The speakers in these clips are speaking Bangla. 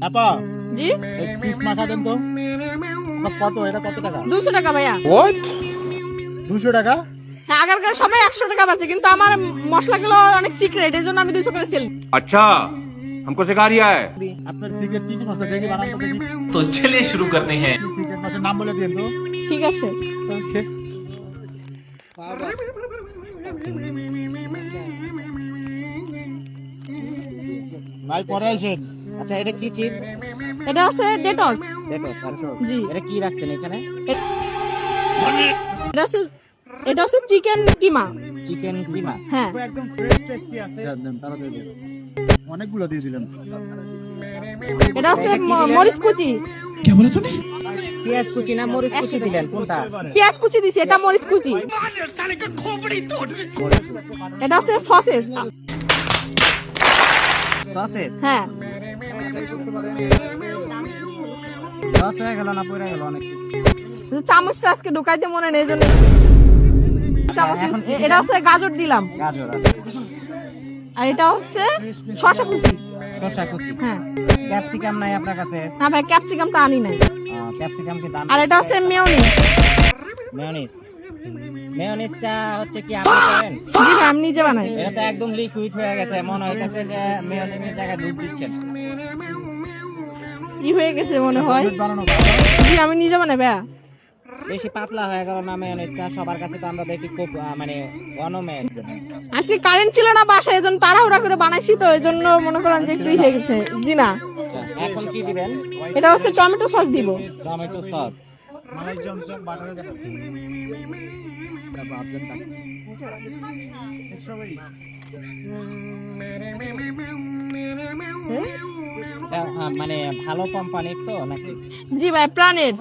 আপা জি এই সিস মাখা দেন তো। কত এটা কত টাকা? 200 টাকা ভাইয়া। What? 200 টাকা? হ্যাঁ আগেরকার সবাই 100 টাকা বাঁচে, কিন্তু আমার মশলাগুলো অনেক সিক্রেট, এই জন্য আমি 200 করে সেল। अच्छा हमको सिखा रिया है। আপনার সিগারেট কি কি মশলা দেখি বানান তো দেখি। तो चलिए शुरू करते हैं। কি সিগারেট মশলার নাম বলে দিন তো। ঠিক আছে। ওকে। ভাই পরে আসেন। আচ্ছা এটা কি চিপ? এটা হচ্ছে ডেটস। দেখো আচ্ছা জি। এটা কি রাখছেন এখানে? এটা হচ্ছে চিকেন কিমা। চিকেন কিমা। হ্যাঁ একদম ফ্রেশ টেস্টি আছে। দেন তাড়াতাড়ি দেন। অনেকগুলো দিয়ে দিলেন। এটা হচ্ছে মরিচ কুচি। পেঁয়াজ কুচি না মরিচ কুচি দিলেন কোনটা? পেঁয়াজ কুচি দিছি, এটা মরিচ কুচি। এটা হচ্ছে সসেস। সসেজ। হ্যাঁ সস হয়ে গেল না পড়ে গেল অনেক? চামচটা আজকে ঢুকাইতে মনে নেই, জন্য চামচ। এখন কি এটা হচ্ছে গাজর দিলাম, গাজর আছে। আর এটা হচ্ছে শসা কুচি। শসা কুচি। হ্যাঁ ক্যাপসিকাম নাই আপনার কাছে? না ভাই, ক্যাপসিকামটা আনি নাই। ক্যাপসিকাম কি দাম? আর এটা হচ্ছে মেয়োনিজ। মেয়োনিজ। মেয়োনিজটা হচ্ছে কি আপনি করেন? জি ভাই, আমি নিজে বানাই। এটা তো একদম লিকুইড হয়ে গেছে, মনে হইতেছে যে মেয়োনিজের জায়গায় দুধ দিচ্ছেন। ই হয়ে গেছে মনে হয়। দুধ বানানো জি আমি নিজে বানাই ভাইয়া। বেশি পাতলা হয়ে গেল না মেয়োনিজটা? সবার কাছে তো আমরা দেখি খুব মানে ঘনমেয়। আজকে কারেন্ট ছিল না বাসায়, এজন্য তাড়াহুড়া করে বানাইছি, তো এই জন্য মনে করেন যে একটু ই হয়ে গেছে। জি না, এখন কি দিবেন? এটা হচ্ছে টমেটো সস দিব। Tomato sauce. মালাই জমজম বাটারে দেন। তারপর আর্জেন্ট টাকা। স্ট্রবেরি। মানে ভালো কোম্পানির তো নাকি? জি ভাই, প্রাণের।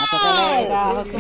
আচ্ছা তাহলে এটা হচ্ছে